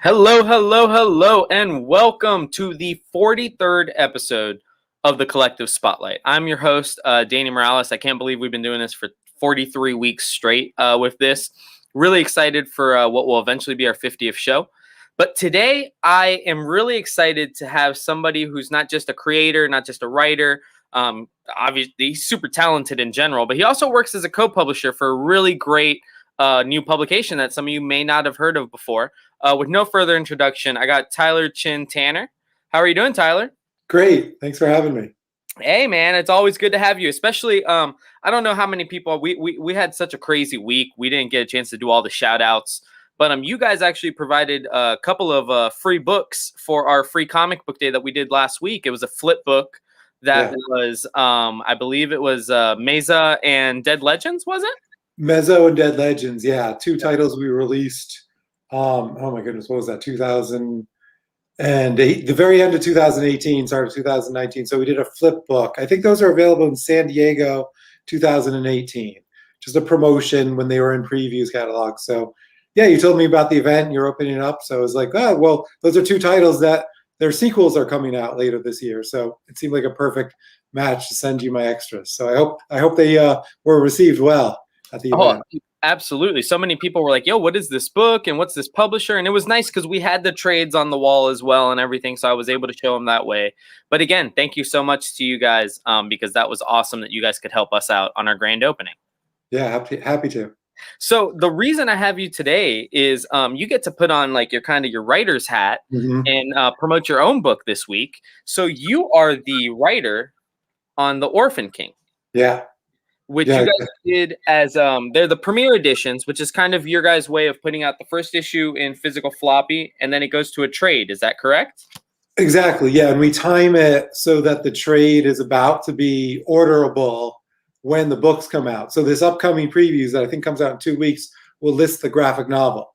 Hello, hello, hello, and welcome to the 43rd episode of the Collective Spotlight. I'm your host, Danny Morales. I can't believe we've been doing this for 43 weeks straight with this. Really excited for what will eventually be our 50th show. But today, I am really excited to have somebody who's not just a creator, not just a writer. Obviously, he's super talented in general, but he also works as a co-publisher for a really great new publication that some of you may not have heard of before. With no further introduction, I got Tyler Chin Tanner. How are you doing, Tyler? Great. Thanks for having me. Hey, man, it's always good to have you, especially, I don't know how many people, we had such a crazy week. We didn't get a chance to do all the shout outs, but you guys actually provided a couple of free books for our free comic book day that we did last week. It was a flip book that was, I believe it was Mesa and Dead Legends, was it? Mezzo and Dead Legends, yeah. Two titles we released. Oh my goodness, what was that? 2008, the very end of 2018, start of 2019. So we did a flip book. I think those are available in San Diego 2018. Just a promotion when they were in previews catalog. So yeah, you told me about the event and you're opening it up. So I was like, oh, well, those are two titles that their sequels are coming out later this year. So it seemed like a perfect match to send you my extras. So I hope they were received well at the event. Absolutely. So many people were like, yo, what is this book and what's this publisher? And it was nice because we had the trades on the wall as well and everything. So I was able to show them that way. But again, thank you so much to you guys because that was awesome that you guys could help us out on our grand opening. Yeah, happy to. So the reason I have you today is you get to put on like your writer's hat and promote your own book this week. So you are the writer on the Orphan King. Yeah. Which you guys did as they're the premiere editions, which is kind of your guys' way of putting out the first issue in physical floppy, and then it goes to a trade. Is that correct? Exactly, yeah. And we time it so that the trade is about to be orderable when the books come out. So this upcoming previews that I think comes out in 2 weeks will list the graphic novel.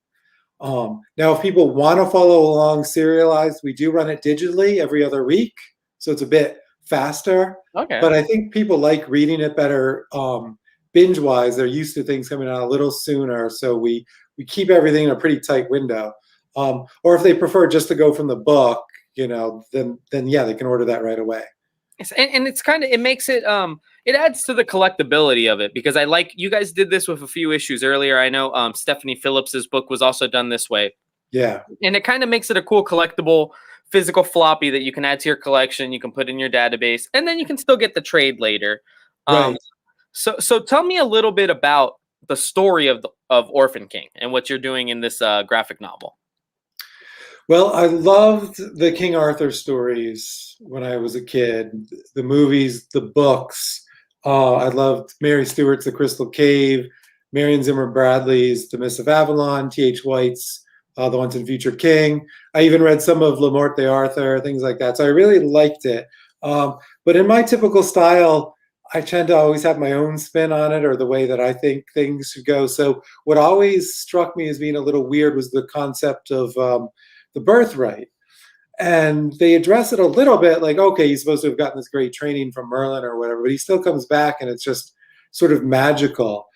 Now, if people want to follow along serialized, we do run it digitally every other week. So it's a bit faster. Okay. But I think people like reading it better binge-wise. They're used to things coming out a little sooner. So we keep everything in a pretty tight window. Or if they prefer just to go from the book, then yeah, they can order that right away. And it's it makes it, it adds to the collectability of it because you guys did this with a few issues earlier. I know Stephanie Phillips's book was also done this way. Yeah. And it kind of makes it a cool collectible physical floppy that you can add to your collection, you can put in your database, and then you can still get the trade later. Right. So tell me a little bit about the story of Orphan King and what you're doing in this graphic novel. Well, I loved the King Arthur stories when I was a kid, the movies, the books. I loved Mary Stewart's The Crystal Cave, Marion Zimmer Bradley's The Mists of Avalon, T.H. White's The Once and Future King. I even read some of Le Morte d'Arthur, things like that. So I really liked it. But in my typical style, I tend to always have my own spin on it or the way that I think things should go. So what always struck me as being a little weird was the concept of the birthright. And they address it a little bit like, okay, he's supposed to have gotten this great training from Merlin or whatever, but he still comes back and it's just sort of magical.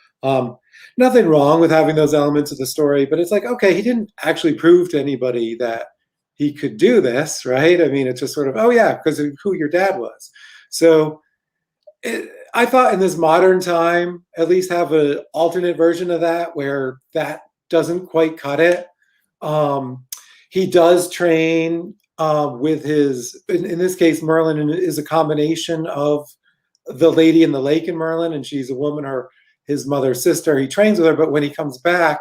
Nothing wrong with having those elements of the story, but it's like, okay, he didn't actually prove to anybody that he could do this, right? I mean, it's just sort of, oh yeah, because of who your dad was. So I thought in this modern time, at least have an alternate version of that where that doesn't quite cut it. He does train with his, in this case, Merlin is a combination of the lady in the lake in Merlin, and she's a woman, his mother's sister. He trains with her, but when he comes back,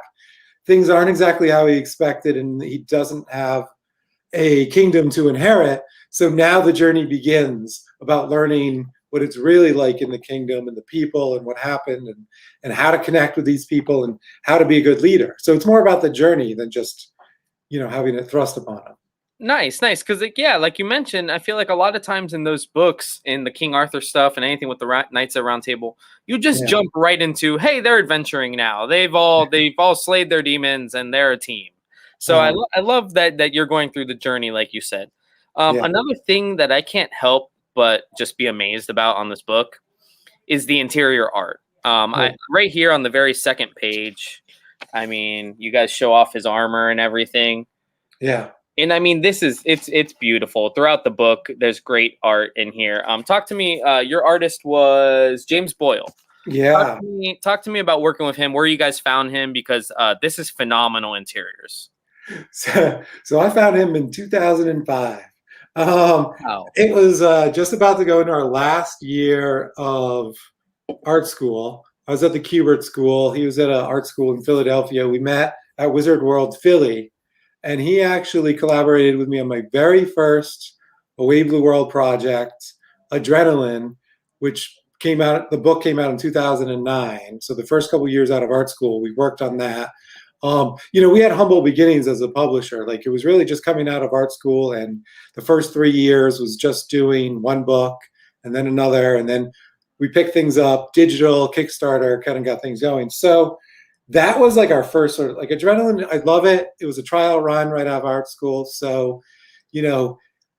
things aren't exactly how he expected, and he doesn't have a kingdom to inherit. So now the journey begins about learning what it's really like in the kingdom and the people and what happened and how to connect with these people and how to be a good leader. So it's more about the journey than just, having it thrust upon him. Nice. Because, like you mentioned, I feel like a lot of times in those books, in the King Arthur stuff and anything with the Knights of Round Table, you just jump right into, hey, they're adventuring now. They've all slayed their demons and they're a team. So I love that you're going through the journey, like you said. Another thing that I can't help but just be amazed about on this book is the interior art. Right here on the very second page, I mean, you guys show off his armor and everything. Yeah. And I mean, it's beautiful throughout the book. There's great art in here. Talk to me. Your artist was James Boyle. Yeah. Talk to me about working with him. Where you guys found him, because this is phenomenal interiors. So I found him in 2005. Wow. It was just about to go into our last year of art school. I was at the Kubert School. He was at an art school in Philadelphia. We met at Wizard World Philly, and he actually collaborated with me on my very first Away Blue World project, Adrenaline, which came out. The book came out in 2009. So the first couple of years out of art school, we worked on that. We had humble beginnings as a publisher. Like, it was really just coming out of art school, and the first 3 years was just doing one book and then another, and then we picked things up, digital, Kickstarter, kind of got things going. So that was like our first sort of like Adrenaline. I love it. It was a trial run right out of art school. So,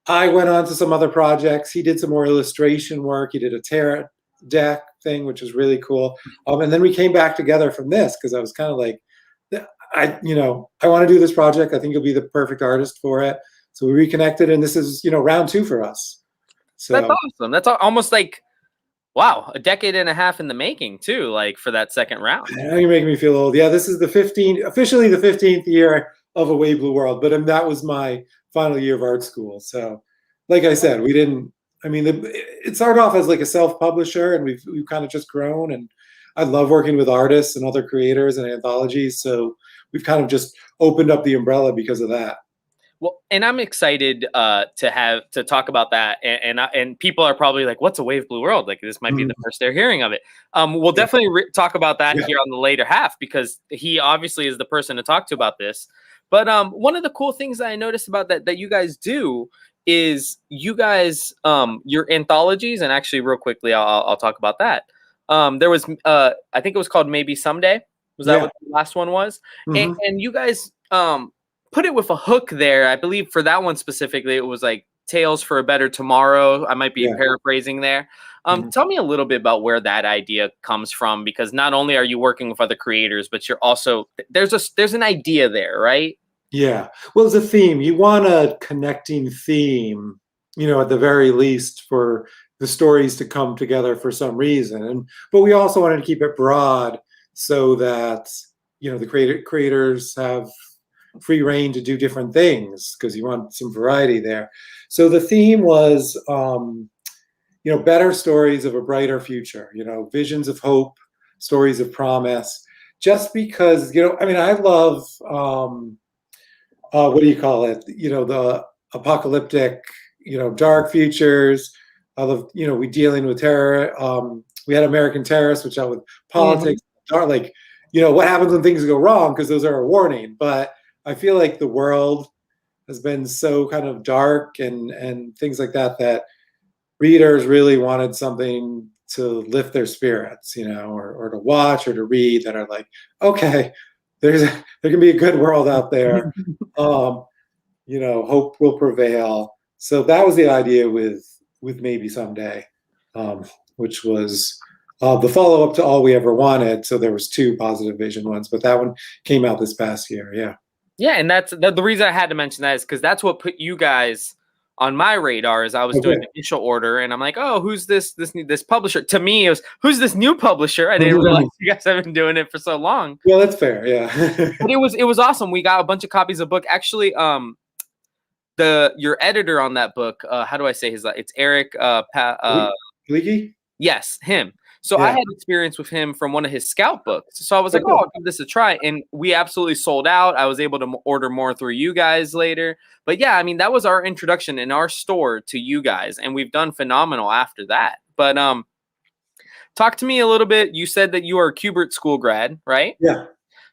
I went on to some other projects. He did some more illustration work. He did a tarot deck thing, which was really cool. And then we came back together from this because I was kind of like, I want to do this project. I think you'll be the perfect artist for it. So we reconnected, and this is, round 2 for us. So That's awesome. That's almost like, wow, a decade and a half in the making too, like for that second round. Now you're making me feel old. Yeah, this is officially the 15th year of Away Blue World, but that was my final year of art school. So, like I said, it started off as like a self-publisher, and we've kind of just grown, and I love working with artists and other creators and anthologies. So we've kind of just opened up the umbrella because of that. Well, and I'm excited to talk about that, and people are probably like, "What's a Wave Blue World?" Like, this might be the first they're hearing of it. We'll definitely talk about that here on the later half, because he obviously is the person to talk to about this. But one of the cool things that I noticed about that you guys do is you guys your anthologies, and actually real quickly I'll talk about that. There was I think it was called Maybe Someday. Was that what the last one was? Mm-hmm. And you guys put it with a hook there. I believe for that one specifically, it was like Tales for a Better Tomorrow. I might be paraphrasing there. Tell me a little bit about where that idea comes from, because not only are you working with other creators, but you're also there's an idea there, right? Yeah. Well, it's a theme. You want a connecting theme, at the very least, for the stories to come together for some reason. But we also wanted to keep it broad so that, the creators have free reign to do different things, because you want some variety there. So the theme was, better stories of a brighter future, visions of hope, stories of promise, just because, I love, what do you call it? The apocalyptic, dark futures. I love, we dealing with terror. We had American Terrorists, which dealt with politics, like, what happens when things go wrong, because those are a warning. But I feel like the world has been so kind of dark and things like that, that readers really wanted something to lift their spirits, or to watch or to read, that are like, okay, there can be a good world out there. Hope will prevail. So that was the idea with Maybe Someday, which was the follow-up to All We Ever Wanted. So there was 2 Positive Vision ones, but that one came out this past year. Yeah. Yeah, and that's the reason I had to mention that, is because that's what put you guys on my radar. As I was doing the initial order, and I'm like, oh, who's this publisher? To me, it was, who's this new publisher? I didn't realize you guys have been doing it for so long. Well, that's fair, yeah. But it was awesome. We got a bunch of copies of the book. Actually, your editor on that book, how do I say his? It's Eric Leakey? Yes, him. So I had experience with him from one of his Scout books. So I was like, oh, I'll give this a try. And we absolutely sold out. I was able to order more through you guys later. But yeah, that was our introduction in our store to you guys. And we've done phenomenal after that. But talk to me a little bit. You said that you are a Kubert School grad, right? Yeah.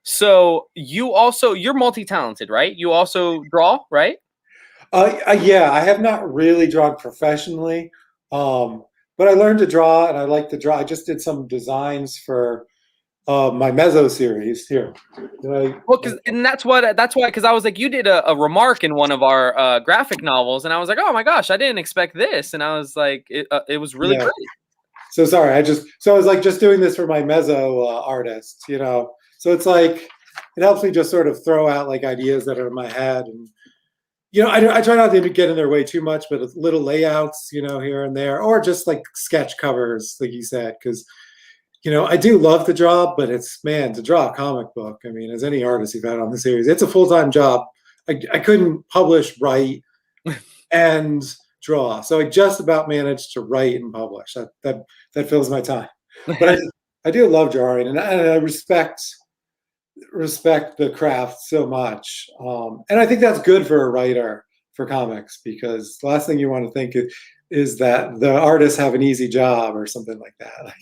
So you're multi-talented, right? You also draw, right? Yeah, I have not really drawn professionally. But I learned to draw, and I like to draw. I just did some designs for my Mezzo series here. That's why, because I was like, you did a remark in one of our graphic novels, and I was like, oh my gosh, I didn't expect this, and I was like, it was really great. So sorry, I was like just doing this for my Mezzo artists, So it's like, it helps me just sort of throw out like ideas that are in my head, and I try not to get in their way too much, but little layouts, here and there, or just like sketch covers, like you said, because I do love the job, but man, to draw a comic book. I mean, as any artist you've had on the series, it's a full-time job. I couldn't publish, write, and draw, so I just about managed to write and publish. That fills my time. But I do love drawing, and I respect the craft so much, and I think that's good for a writer for comics, because the last thing you want to think is that the artists have an easy job or something like that.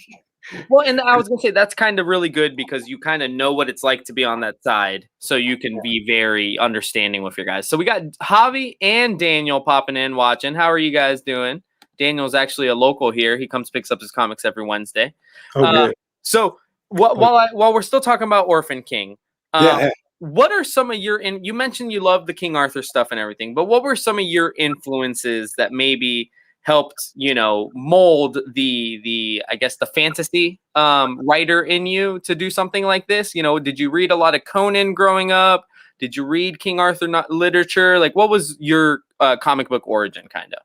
Well, and I was going to say that's kind of really good because you kind of know what it's like to be on that side, so you can be very understanding with your guys. So we got Javi and Daniel popping in, watching. How are you guys doing? Daniel's actually a local here. He comes, picks up his comics every Wednesday. Oh, good. So while we're still talking about Orphan King, Yeah. what are some of your, and you mentioned you love the King Arthur stuff and everything, but what were some of your influences that maybe helped, mold the I guess the fantasy writer in you to do something like this? Did you read a lot of Conan growing up? Did you read King Arthur literature? Like, what was your comic book origin, kind of?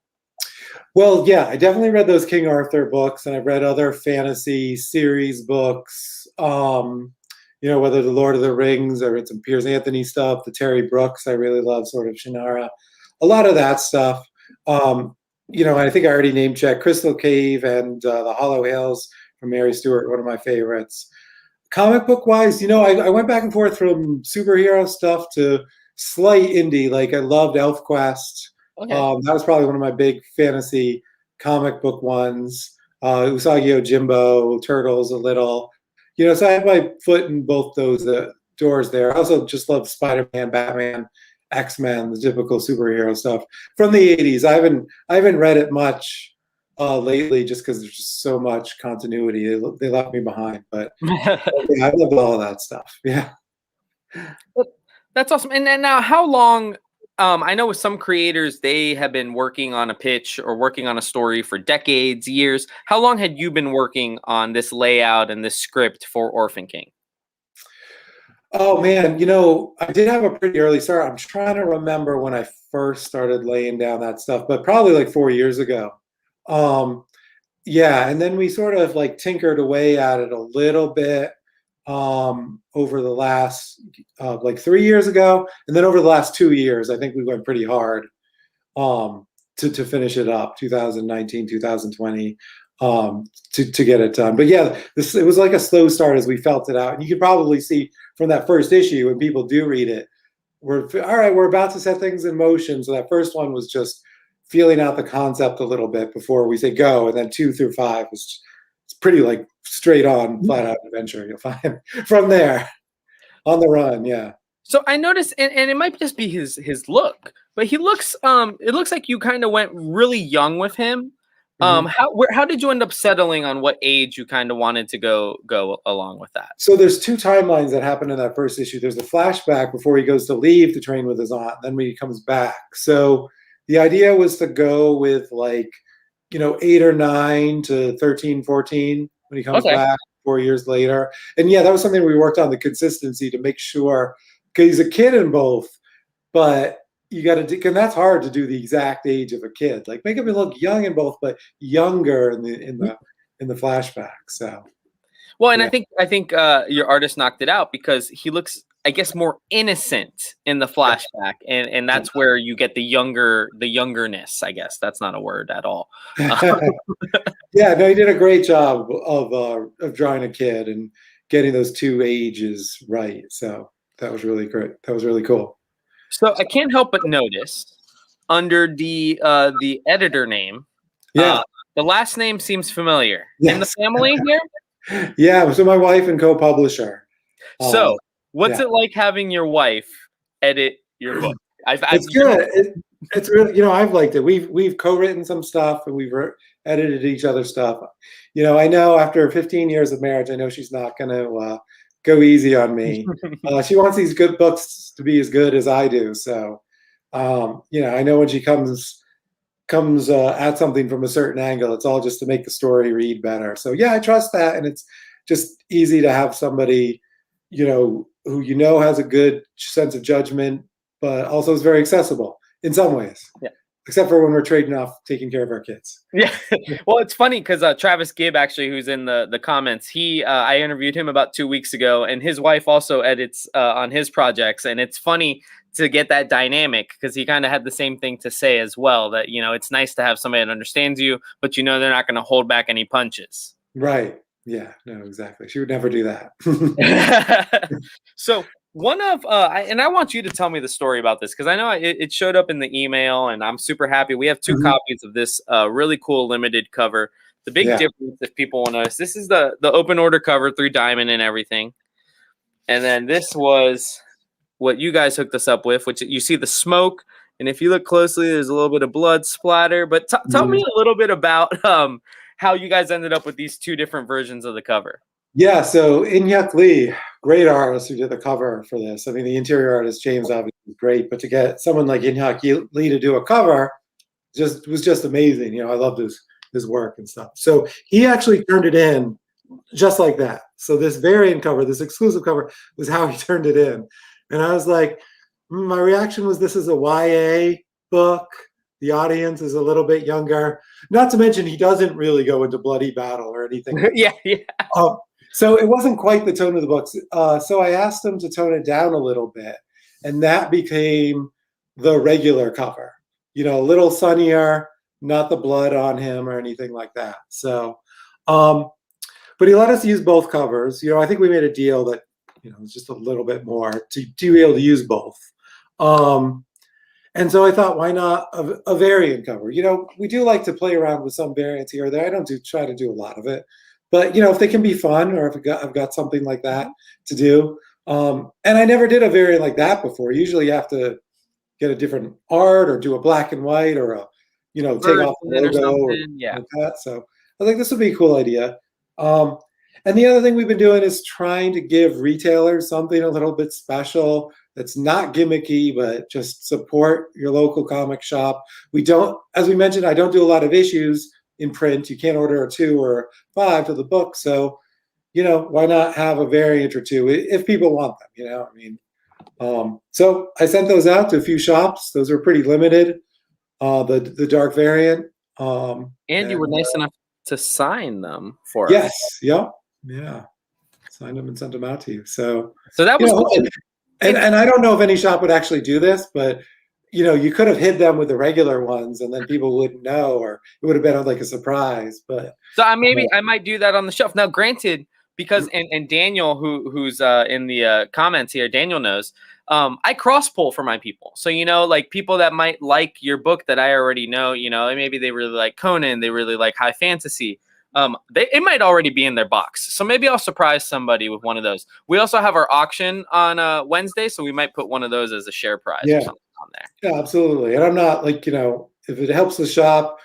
Well, yeah, I definitely read those King Arthur books, and I've read other fantasy series books. Whether the Lord of the Rings, I read some Piers Anthony stuff, the Terry Brooks, I really love, sort of Shannara, a lot of that stuff. I think I already name checked Crystal Cave and the Hollow Hills from Mary Stewart, one of my favorites. Comic book wise, I went back and forth from superhero stuff to slight indie. Like, I loved ElfQuest. Okay. That was probably one of my big fantasy comic book ones. Usagi Yojimbo, Turtles a little. So I have my foot in both those doors there. I also just love Spider-Man, Batman, X-Men, the typical superhero stuff from the 80s. I haven't read it much lately, just because there's just so much continuity. They left me behind, but yeah, I love all that stuff. Yeah. That's awesome. And then now, how long? I know with some creators, they have been working on a pitch or working on a story for decades, years. How long had you been working on this layout and this script for Orphan King? Oh man, I did have a pretty early start. I'm trying to remember when I first started laying down that stuff, but probably like 4 years ago. Yeah, and then we sort of like tinkered away at it a little bit over the last like 3 years ago, and then over the last 2 years, I think we went pretty hard to finish it up, 2019, 2020, to get it done. But yeah, it was like a slow start as we felt it out, and you could probably see from that first issue, when people do read it, we're all right. We're about to set things in motion. So that first one was just feeling out the concept a little bit before we say go, and then 2 through 5 was it's pretty like straight on, flat out adventure. You'll find from there on the run. Yeah. So I noticed, and it might just be his look, but he looks it looks like you kind of went really young with him. How did you end up settling on what age you kind of wanted to go along with that? So there's 2 timelines that happen in that first issue. There's a flashback before he goes to leave to train with his aunt, then when he comes back. So the idea was to go with like 8 or 9 to 13, 14 when he comes back 4 years later. And yeah, that was something we worked on, the consistency, to make sure, because he's a kid in both, but you got to do, and that's hard to do the exact age of a kid. Like, make him look young in both, but younger in the flashback. So, well, and yeah. I think your artist knocked it out, because he looks, I guess, more innocent in the flashback, and that's where you get the youngerness. I guess that's not a word at all. Yeah, no, he did a great job of drawing a kid and getting those 2 ages right. So that was really great. That was really cool. So I can't help but notice under the editor name, the last name seems familiar. Yes. In the family here? Yeah, so my wife and co-publisher. So what's it like having your wife edit your book? It's good. It's really, I've liked it. We've co-written some stuff, and we've edited each other's stuff. I know after 15 years of marriage, I know she's not going to go easy on me. She wants these good books to be as good as I do. So, I know when she comes at something from a certain angle, it's all just to make the story read better. So yeah, I trust that, and it's just easy to have somebody, who has a good sense of judgment, but also is very accessible in some ways. Yeah. Except for when we're trading off taking care of our kids. Yeah. Well, it's funny because Travis Gibb, actually, who's in the comments, I interviewed him about 2 weeks ago, and his wife also edits on his projects. And it's funny to get that dynamic because he kind of had the same thing to say as well, that, it's nice to have somebody that understands you, but they're not going to hold back any punches. Right. Yeah, no, exactly. She would never do that. So one of, and I want you to tell me the story about this because I know it showed up in the email, and I'm super happy. We have 2 copies of this really cool limited cover. The big difference, if people want to notice, this is the open order cover, 3 diamond and everything. And then this was what you guys hooked us up with, which you see the smoke. And if you look closely, there's a little bit of blood splatter. But tell me a little bit about how you guys ended up with these 2 different versions of the cover. Yeah, so In-Hyuk Lee, great artist who did the cover for this. I mean, the interior artist, James, obviously is great, but to get someone like In-Hyuk Lee to do a cover was just amazing. I loved his work and stuff. So he actually turned it in just like that. So this variant cover, this exclusive cover, was how he turned it in. And I was like, my reaction was, this is a YA book. The audience is a little bit younger. Not to mention, he doesn't really go into bloody battle or anything. Yeah. So it wasn't quite the tone of the books. So I asked him to tone it down a little bit. And that became the regular cover. A little sunnier, not the blood on him or anything like that. So, but he let us use both covers. I think we made a deal that, it's just a little bit more to be able to use both. And so I thought, why not a variant cover? We do like to play around with some variants here or there. I don't try to do a lot of it. But, if they can be fun, or if I've got something like that to do. And I never did a variant like that before. Usually you have to get a different art or do a black and white or take off the logo or like that. So I think this would be a cool idea. And the other thing we've been doing is trying to give retailers something a little bit special that's not gimmicky, but just support your local comic shop. As we mentioned, I don't do a lot of issues in print. You can't order a 2 or 5 to the book. So, why not have a variant or 2 if people want them, so I sent those out to a few shops. Those are pretty limited, the dark variant. And you were nice enough to sign them for us. Yes. Yep. Yeah. Signed them and sent them out to you. So that was cool. And I don't know if any shop would actually do this, but you could have hid them with the regular ones, and then people wouldn't know, or it would have been like a surprise. But so I might do that on the shelf. Now, granted, because and Daniel, who's in the comments here, Daniel knows. I cross pull for my people. So, like people that might like your book that I already know, maybe they really like Conan, they really like high fantasy. It might already be in their box. So maybe I'll surprise somebody with one of those. We also have our auction on Wednesday, so we might put one of those as a share prize or something on there. Yeah, absolutely. And I'm not like, if it helps the shop,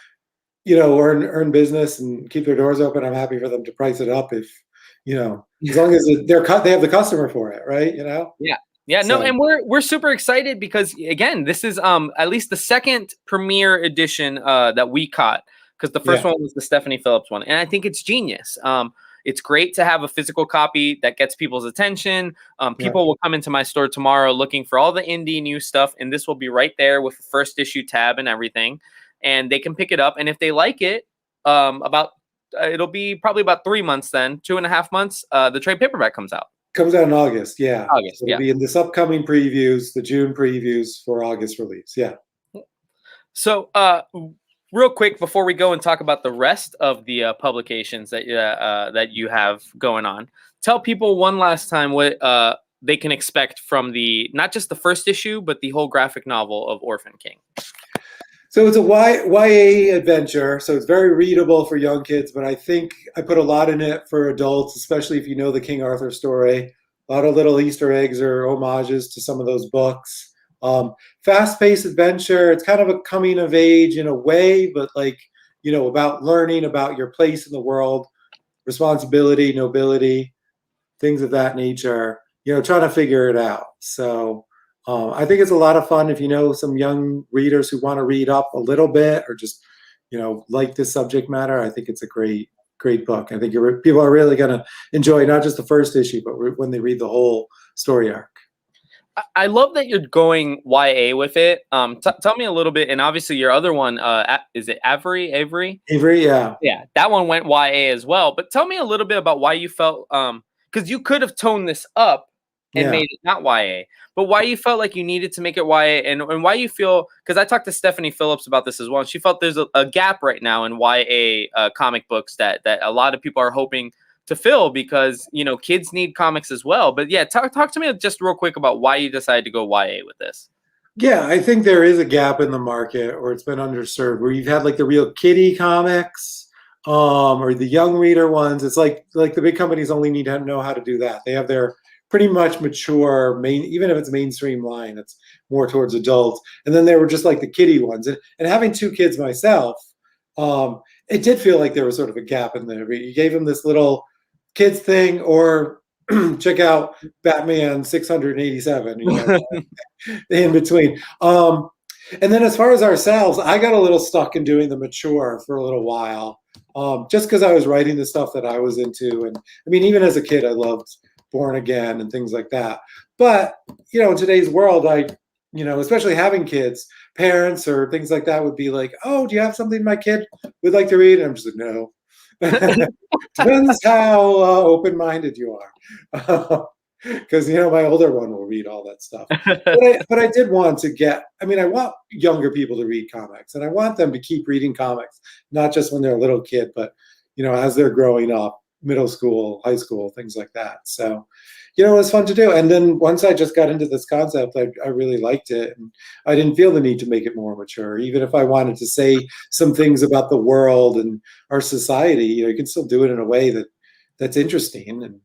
earn business and keep their doors open, I'm happy for them to price it up if, as long as they have the customer for it, right? Yeah, no, and we're super excited because, again, this is at least the second premiere edition that we caught, because the first one was the Stephanie Phillips one, and I think it's genius. It's great to have a physical copy that gets people's attention. People will come into my store tomorrow looking for all the indie new stuff, and this will be right there with the first issue tab and everything, and they can pick it up. And if they like it, it'll be probably about 3 months then, 2.5 months, the trade paperback comes out. Comes out in August, yeah. August, it'll be in this upcoming previews, the June previews for August release, yeah. So, real quick before we go and talk about the rest of the publications that you have going on, tell people one last time what they can expect from not just the first issue, but the whole graphic novel of Orphan King. So it's a YA adventure, so it's very readable for young kids, but I think I put a lot in it for adults, especially if you know the King Arthur story. A lot of little Easter eggs or homages to some of those books. Fast-paced adventure. It's kind of a coming of age in a way, but about learning about your place in the world, responsibility, nobility, things of that nature, trying to figure it out. So I think it's a lot of fun if you know some young readers who want to read up a little bit or just, like this subject matter. I think it's a great book. I think people are really going to enjoy not just the first issue, but when they read the whole story arc. I love that you're going YA with it. Tell me a little bit, and obviously your other one, is it Avery? Avery, yeah. Yeah, that one went YA as well. But tell me a little bit about why you felt, because you could have toned this up and Yeah. made it not YA, but why you felt like you needed to make it YA, and why you feel, because I talked to Stephanie Phillips about this as well, and she felt there's a gap right now in YA comic books that a lot of people are hoping to fill, because kids need comics as well. But yeah, talk to me just real quick about why you decided to go YA with this. Yeah, I think there is a gap in the market, or it's been underserved, where you've had like the real kiddie comics, or the young reader ones. It's like the big companies only need to know how to do that. They have their pretty much mature main, even if it's mainstream line, it's more towards adults. And then there were just like the kiddie ones. And having two kids myself, it did feel like there was sort of a gap in there. You gave them this little kids thing, or check out Batman 687. In between. And then as far as ourselves, I got a little stuck in doing the mature for a little while, just because I was writing the stuff that I was into. And I mean, even as a kid, I loved Born Again and things like that. But, in today's world, especially having kids, parents or things like that would be like, oh, do you have something my kid would like to read? And I'm just like, no. Depends how open-minded you are. Because my older one will read all that stuff, but I did want to I want younger people to read comics, and I want them to keep reading comics, not just when they're a little kid, but as they're growing up, middle school, high school, things like that. So it was fun to do. And then once I just got into this concept, I really liked it, and I didn't feel the need to make it more mature. Even if I wanted to say some things about the world and our society, you can still do it in a way that's interesting, and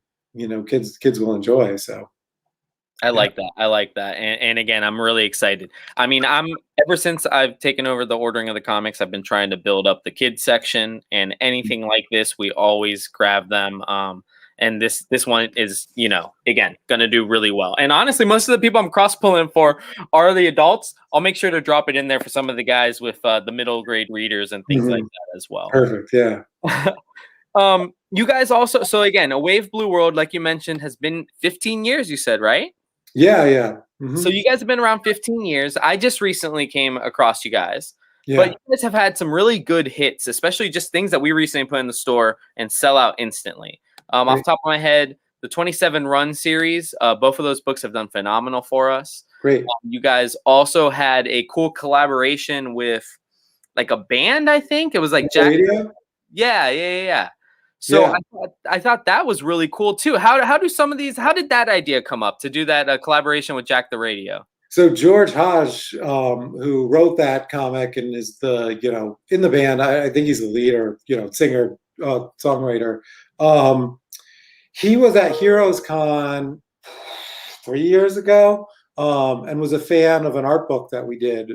kids will enjoy. So I like that. I like that. And again, I'm really excited. I mean, ever since I've taken over the ordering of the comics, I've been trying to build up the kids section, and anything like this, we always grab them. And this one is, again, going to do really well. And honestly, most of the people I'm cross pulling for are the adults. I'll make sure to drop it in there for some of the guys with the middle grade readers and things like that as well. Perfect. Yeah. You guys also, so again, A Wave Blue World, like you mentioned, has been 15 years, you said, right? Yeah, yeah. So you guys have been around 15 years. I just recently came across you guys. Yeah. But you guys have had some really good hits, especially just things that we recently put in the store and sell out instantly. Off the top of my head, the 27 Run series, both of those books have done phenomenal for us. Great. You guys also had a cool collaboration with like a band, I think. It was like Jack. Radio? Yeah. So I thought that was really cool too. How do some of these? How did that idea come up to do that collaboration with Jack the Radio? So George Hodge, who wrote that comic and is in the band, I think he's the leader, singer, songwriter. He was at Heroes Con 3 years ago, and was a fan of an art book that we did.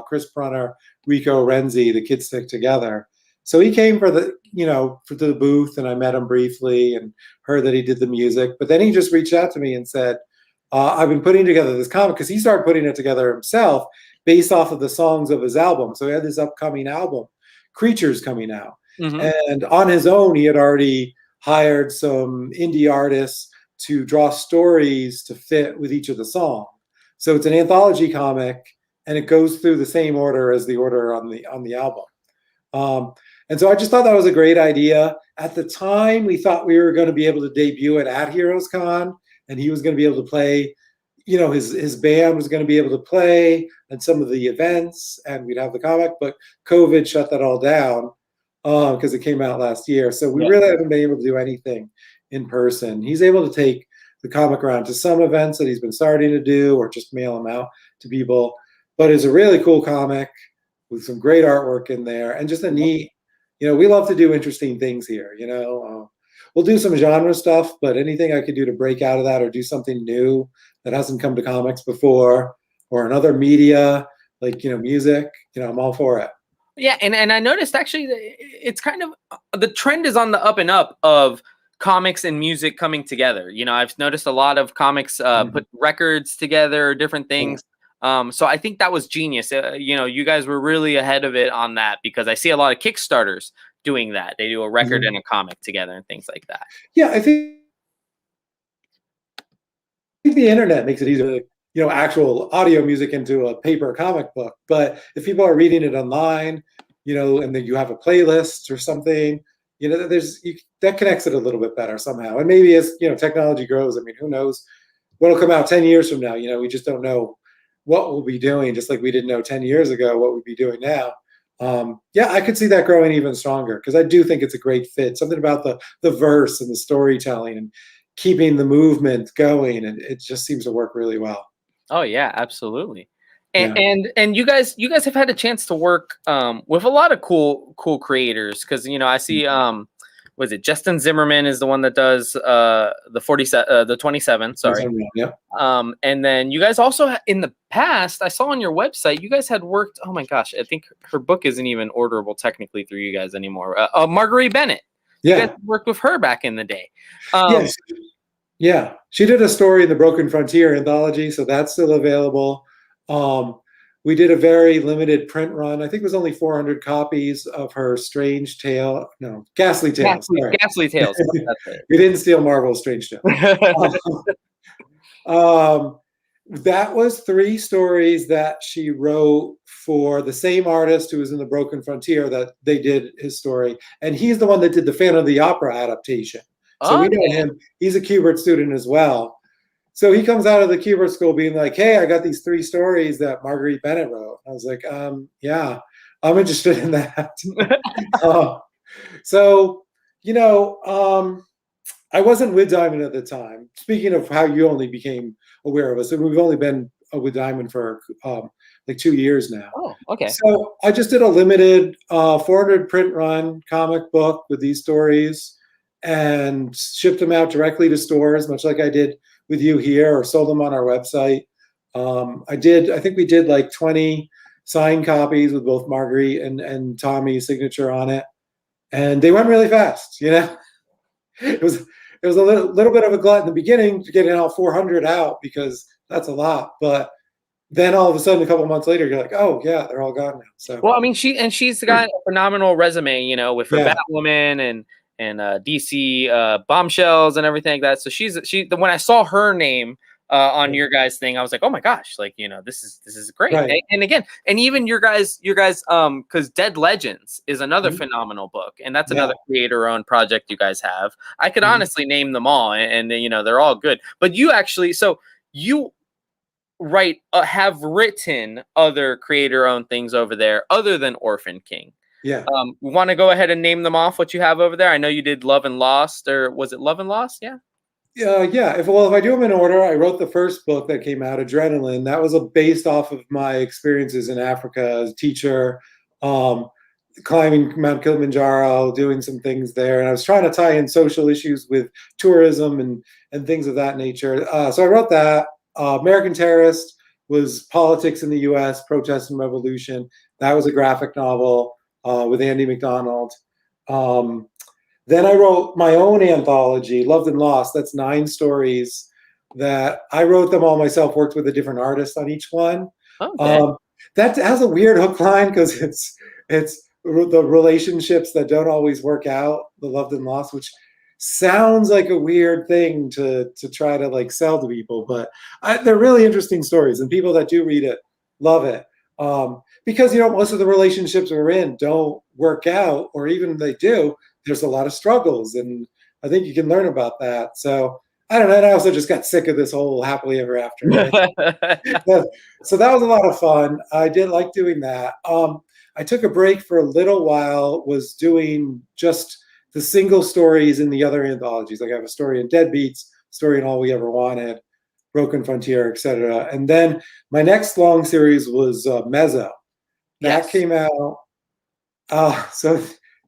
Chris Brunner, Rico Renzi, the kids stick together. So he came for the booth, and I met him briefly and heard that he did the music. But then he just reached out to me and said, I've been putting together this comic, because he started putting it together himself based off of the songs of his album. So he had this upcoming album, Creatures, coming out. And on his own, he had already hired some indie artists to draw stories to fit with each of the songs. So it's an anthology comic, and it goes through the same order as the order on the album. And so I just thought that was a great idea. At the time, we thought we were going to be able to debut it at Heroes Con, and he was going to be able to play, his band was going to be able to play at some of the events, and we'd have the comic. But COVID shut that all down because it came out last year. So we really haven't been able to do anything in person. He's able to take the comic around to some events that he's been starting to do, or just mail them out to people. But it's a really cool comic with some great artwork in there, and just a neat, we love to do interesting things here. We'll do some genre stuff, but anything I could do to break out of that, or do something new that hasn't come to comics before, or another media, like, music, I'm all for it. Yeah, and I noticed actually it's kind of, the trend is on the up and up of comics and music coming together. I've noticed a lot of comics put records together, different things. So I think that was genius. You guys were really ahead of it on that, because I see a lot of Kickstarters doing that. They do a record and a comic together and things like that. Yeah, I think the internet makes it easier. actual audio music into a paper comic book. But if people are reading it online, and then you have a playlist or something, that connects it a little bit better somehow. And maybe as technology grows, I mean, who knows what'll come out 10 years from now? We just don't know what we'll be doing, just like we didn't know 10 years ago what we'd be doing now. Yeah, I could see that growing even stronger, because I do think it's a great fit. Something about the verse and the storytelling and keeping the movement going, and it just seems to work really well. Oh yeah, absolutely. Yeah. And you guys have had a chance to work with a lot of cool creators, because I see was it Justin Zimmerman is the one that does the 27, sorry. Yeah. And then you guys also in the past, I saw on your website, you guys had worked, oh my gosh, I think her book isn't even orderable technically through you guys anymore. Marguerite Bennett. Yeah. You guys worked with her back in the day. Yes. Yeah, she did a story in the Broken Frontier anthology, so that's still available. We did a very limited print run. I think it was only 400 copies of her Ghastly Tales. Ghastly Tales. We didn't steal Marvel's Strange Tales. That was 3 stories that she wrote for the same artist who was in the Broken Frontier that they did his story, and he's the one that did the Phantom of the Opera adaptation. So we know him. He's a Kubert student as well. So he comes out of the Kubert school being like, hey, I got these 3 stories that Marguerite Bennett wrote. I was like, yeah, I'm interested in that. I wasn't with Diamond at the time. Speaking of how you only became aware of us, we've only been with Diamond for like 2 years now. Oh, okay. So I just did a limited 400 print run comic book with these stories, and shipped them out directly to stores, much like I did with you here, or sold them on our website. I think we did like 20 signed copies with both Marguerite and Tommy's signature on it. And they went really fast, It was a little bit of a glut in the beginning to getting all 400 out, because that's a lot. But then all of a sudden, a couple of months later, you're like, oh yeah, they're all gone now. So well, I mean, she's got a phenomenal resume, with her Batwoman and DC bombshells and everything like that. So when I saw her name on your guys thing, I was like, oh my gosh, like, this is great. Right. And again, and even your guys because Dead Legends is another phenomenal book, and that's another creator owned project you guys have. I could honestly name them all, and they're all good. But you actually, so you have written other creator owned things over there other than Orphan King. Yeah. Want to go ahead and name them off, what you have over there? I know you did Love and Lost, or was it Love and Lost? Yeah. Yeah. If I do them in order, I wrote the first book that came out, Adrenaline. That was based off of my experiences in Africa as a teacher, climbing Mount Kilimanjaro, doing some things there. And I was trying to tie in social issues with tourism and things of that nature. So I wrote that. American Terrorist was politics in the U.S., protest and revolution. That was a graphic novel with Andy McDonald. Then I wrote my own anthology, Loved and Lost. That's 9 stories that I wrote them all myself, worked with a different artist on each one. Okay. That has a weird hook line, because it's the relationships that don't always work out, the Loved and Lost, which sounds like a weird thing to try to like sell to people, but they're really interesting stories, and people that do read it love it. Because most of the relationships we're in don't work out, or even if they do, there's a lot of struggles, and I think you can learn about that. So I don't know. And I also just got sick of this whole happily ever after. Right? So that was a lot of fun. I did like doing that. I took a break for a little while, was doing just the single stories in the other anthologies. Like I have a story in Deadbeats, story in All We Ever Wanted, Broken Frontier, etc. And then my next long series was Mezzo. That came out. So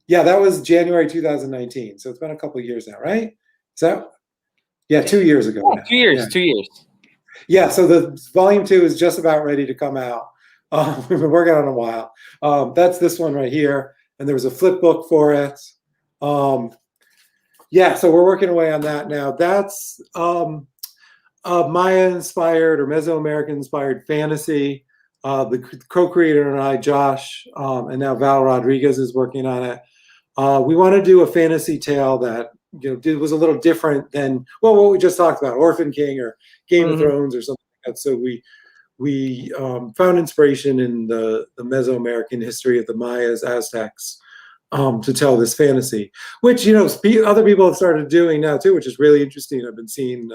yeah, that was January 2019. So it's been a couple of years now, right? So yeah, 2 years ago. Yeah, 2 years. Yeah. 2 years. Yeah. So the volume 2 is just about ready to come out. We've been working on it a while. That's this one right here, and there was a flip book for it. Yeah, so we're working away on that now. That's Maya-inspired or Mesoamerican-inspired fantasy. The co-creator and I, Josh, and now Val Rodriguez is working on it. We want to do a fantasy tale that was a little different than what we just talked about, Orphan King or Game of Thrones or something that. So we found inspiration in the Mesoamerican history of the Mayas, Aztecs, to tell this fantasy, which other people have started doing now too, which is really interesting. I've been seeing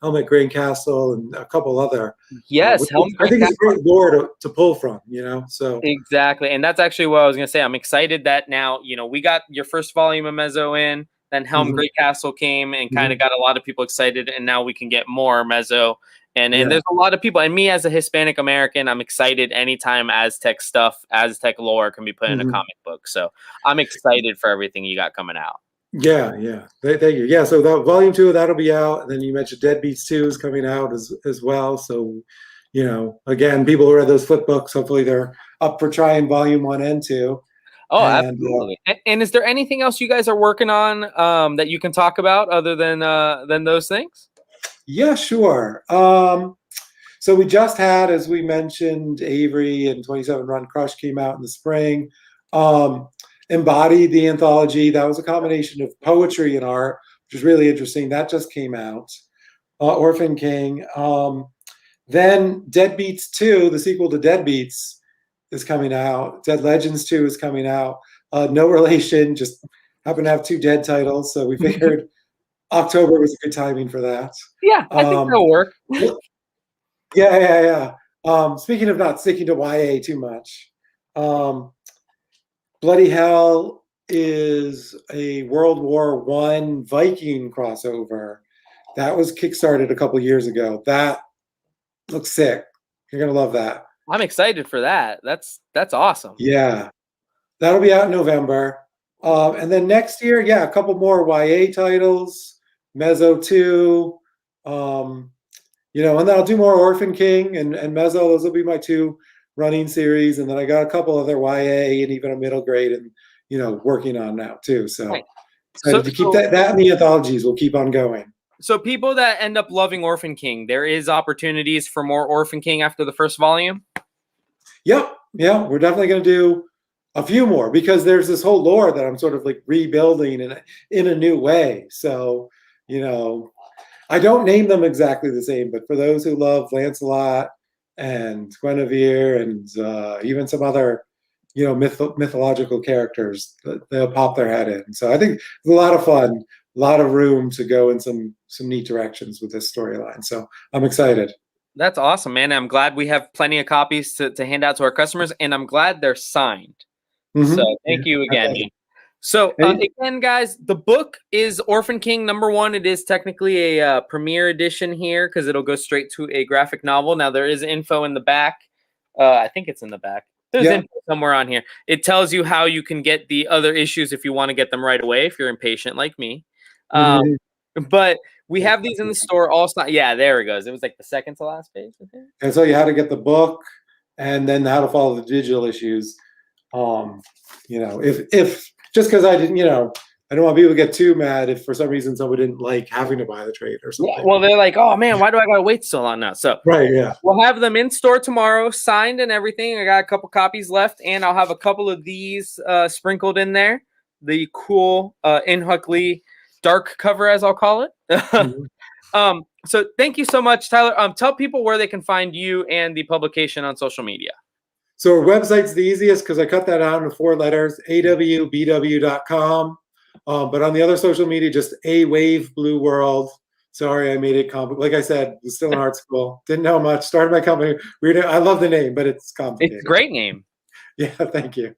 Helmet Green Castle and a couple other. Yes, which Helmet I Green think it's a Castle. great lore to pull from. So Exactly. And that's actually what I was going to say. I'm excited that now, we got your first volume of Mezzo in, then Helm Mhm. Great Castle came and kind of Mhm. got a lot of people excited. And now we can get more Mezzo. And Yeah. there's a lot of people. And me as a Hispanic American, I'm excited anytime Aztec stuff, Aztec lore can be put in a Mhm. comic book. So I'm excited for everything you got coming out. Yeah. Thank you. Yeah, so that volume 2 of that'll be out, and then you mentioned Deadbeats 2 is coming out as well. So, again, people who read those flip books, hopefully they're up for trying volume 1 and 2. Oh, And absolutely. And is there anything else you guys are working on that you can talk about other than those things? yeah, sure. So we just had, as we mentioned, Avery and 27 Run Crush came out in the spring. Um, Embodied, the anthology, that was a combination of poetry and art, which is really interesting. That just came out. Orphan King. Then Deadbeats 2, the sequel to Deadbeats, is coming out. Dead Legends 2 is coming out. No relation, just happen to have 2 Dead titles, so we figured October was a good timing for that. Yeah, I think Um, that'll work. yeah. Speaking of not sticking to YA too much, Bloody Hell is a World War I Viking crossover. That was kickstarted a couple years ago. That looks sick. You're gonna love that. I'm excited for that. That's awesome. Yeah, that'll be out in November. And then next year, yeah, a couple more YA titles, Mezzo 2, and then I'll do more Orphan King and Mezzo. Those will be my 2 running series. And then I got a couple other YA and even a middle grade and, working on now too. So Right. excited to keep that and the anthologies will keep on going. So people that end up loving Orphan King, there is opportunities for more Orphan King after the first volume? Yep. Yeah, we're definitely going to do a few more because there's this whole lore that I'm sort of like rebuilding in a new way. So, I don't name them exactly the same, but for those who love Lancelot and Guinevere and even some other, mythological characters, they'll pop their head in. So I think it's a lot of fun, a lot of room to go in some neat directions with this storyline. So I'm excited. That's awesome, man. I'm glad we have plenty of copies to hand out to our customers, and I'm glad they're signed. Mm-hmm. So thank you again. So again, guys, the book is Orphan King #1. It is technically a premiere edition here because it'll go straight to a graphic novel. Now there is info in the back. I think it's in the back. There's info somewhere on here. It tells you how you can get the other issues if you want to get them right away, if you're impatient like me. But we have these in the store also. Yeah, there it goes. It was like the second to last page. And so you had to get the book and then how to follow the digital issues. If just because I didn't, I don't want people to get too mad if for some reason someone didn't like having to buy the trade or something. Yeah, well, they're like, oh man, why do I gotta wait so long now? So right, yeah. We'll have them in store tomorrow, signed and everything. I got a couple copies left, and I'll have a couple of these sprinkled in there. The cool Inhuck Lee dark cover, as I'll call it. Mm-hmm. So thank you so much, Tyler. Tell people where they can find you and the publication on social media. So our website's the easiest because I cut that out into 4 letters, awbw.com. But on the other social media, just A Wave Blue World. Sorry, I made it complicated. Like I said, was still in art school. Didn't know much. Started my company. I love the name, but it's complicated. It's a great name. Yeah, thank you.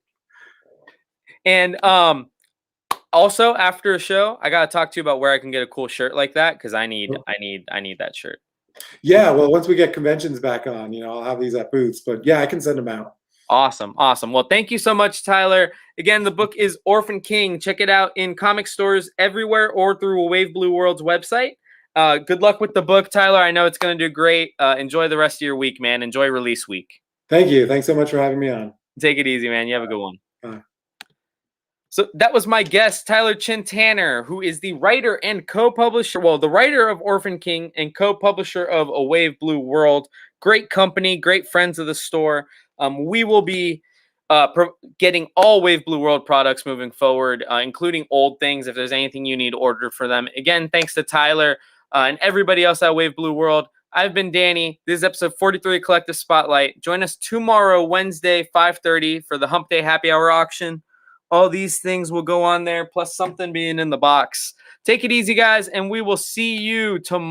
And also after a show, I gotta talk to you about where I can get a cool shirt like that because I need that shirt. Yeah, well, once we get conventions back on, I'll have these at booths. But yeah, I can send them out. Awesome. Well, thank you so much, Tyler. Again, the book is Orphan King. Check it out in comic stores everywhere or through Wave Blue World's website. Good luck with the book, Tyler. I know it's going to do great. Enjoy the rest of your week, man. Enjoy release week. Thank you. Thanks so much for having me on. Take it easy, man. You have a good one. Bye. So that was my guest, Tyler Chin Tanner, who is the writer and co-publisher, the writer of Orphan King and co-publisher of A Wave Blue World. Great company, great friends of the store. We will be getting all Wave Blue World products moving forward, including old things. If there's anything you need ordered for them. Again, thanks to Tyler and everybody else at Wave Blue World. I've been Danny. This is episode 43 of Collective Spotlight. Join us tomorrow, Wednesday, 5:30 for the Hump Day Happy Hour auction. All these things will go on there, plus something being in the box. Take it easy, guys, and we will see you tomorrow.